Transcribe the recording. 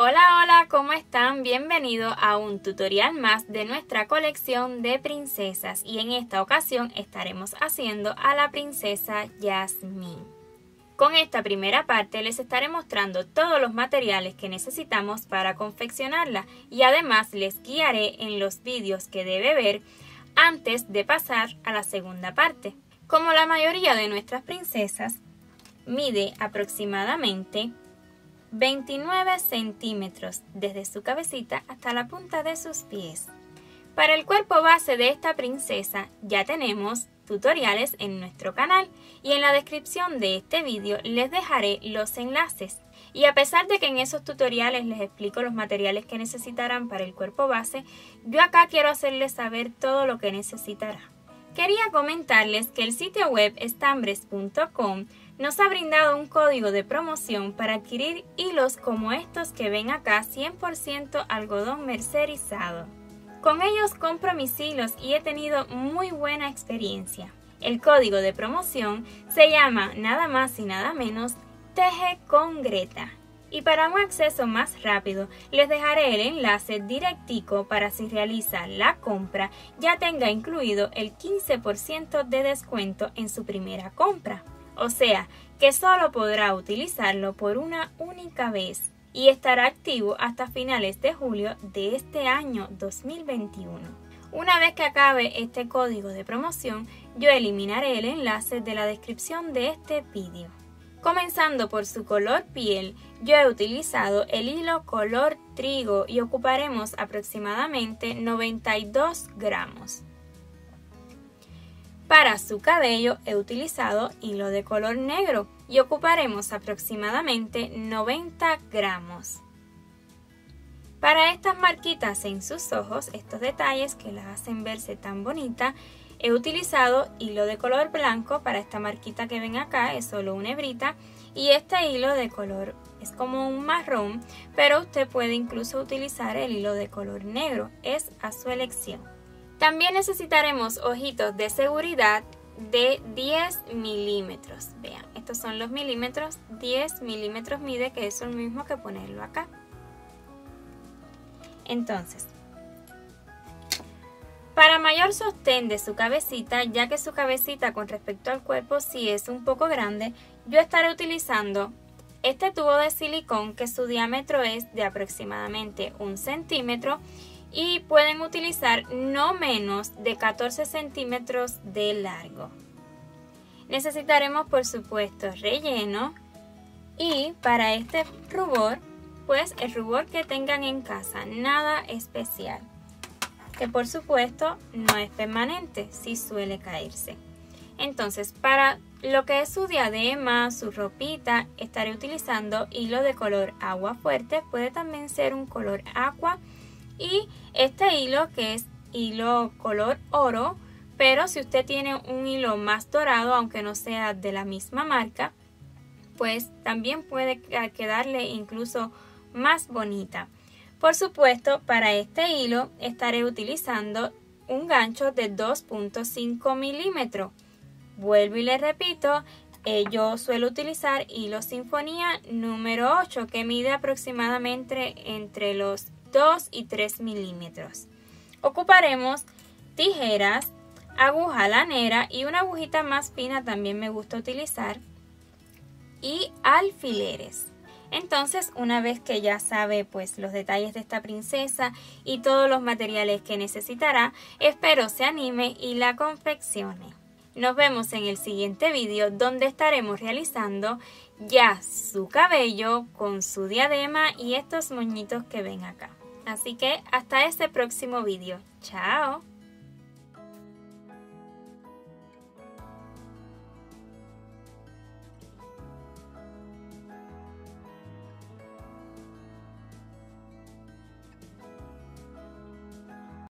Hola, hola, ¿cómo están? Bienvenido a un tutorial más de nuestra colección de princesas y en esta ocasión estaremos haciendo a la princesa Jasmine. Con esta primera parte les estaré mostrando todos los materiales que necesitamos para confeccionarla y además les guiaré en los vídeos que debe ver antes de pasar a la segunda parte. Como la mayoría de nuestras princesas, mide aproximadamente 29 centímetros desde su cabecita hasta la punta de sus pies. Para el cuerpo base de esta princesa ya tenemos tutoriales en nuestro canal y en la descripción de este vídeo les dejaré los enlaces. Y a pesar de que en esos tutoriales les explico los materiales que necesitarán para el cuerpo base, yo acá quiero hacerles saber todo lo que necesitará. Quería comentarles que el sitio web estambres.com nos ha brindado un código de promoción para adquirir hilos como estos que ven acá, 100% algodón mercerizado. Con ellos compro mis hilos y he tenido muy buena experiencia. El código de promoción se llama nada más y nada menos Teje con Greta. Y para un acceso más rápido les dejaré el enlace directico para si realiza la compra ya tenga incluido el 15% de descuento en su primera compra. O sea que solo podrá utilizarlo por una única vez y estará activo hasta finales de julio de este año 2021. Una vez que acabe este código de promoción, yo eliminaré el enlace de la descripción de este vídeo. Comenzando por su color piel, yo he utilizado el hilo color trigo y ocuparemos aproximadamente 92 gramos. Para su cabello he utilizado hilo de color negro y ocuparemos aproximadamente 90 gramos. Para estas marquitas en sus ojos, estos detalles que la hacen verse tan bonita, he utilizado hilo de color blanco. Para esta marquita que ven acá es solo una hebrita y este hilo de color es como un marrón, pero usted puede incluso utilizar el hilo de color negro, es a su elección. También necesitaremos ojitos de seguridad de 10 milímetros. Vean, estos son los milímetros, 10 milímetros mide, que es lo mismo que ponerlo acá. Entonces, para mayor sostén de su cabecita, ya que su cabecita con respecto al cuerpo sí es un poco grande, yo estaré utilizando este tubo de silicón que su diámetro es de aproximadamente 1 centímetro y pueden utilizar no menos de 14 centímetros de largo. Necesitaremos por supuesto relleno y para este rubor, pues el rubor que tengan en casa, nada especial. Que por supuesto no es permanente, sí suele caerse. Entonces, para lo que es su diadema, su ropita, estaré utilizando hilo de color agua fuerte, puede también ser un color aqua, y este hilo que es hilo color oro, pero si usted tiene un hilo más dorado, aunque no sea de la misma marca, pues también puede quedarle incluso más bonita. Por supuesto, para este hilo estaré utilizando un gancho de 2.5 milímetros. Vuelvo y les repito, yo suelo utilizar hilo Sinfonía número 8 que mide aproximadamente entre los 2 y 3 milímetros. Ocuparemos tijeras, aguja lanera y una agujita más fina también me gusta utilizar y alfileres. Entonces, una vez que ya sabe pues los detalles de esta princesa y todos los materiales que necesitará, espero se anime y la confeccione. Nos vemos en el siguiente vídeo donde estaremos realizando ya su cabello con su diadema y estos moñitos que ven acá. Así que hasta ese próximo vídeo. ¡Chao!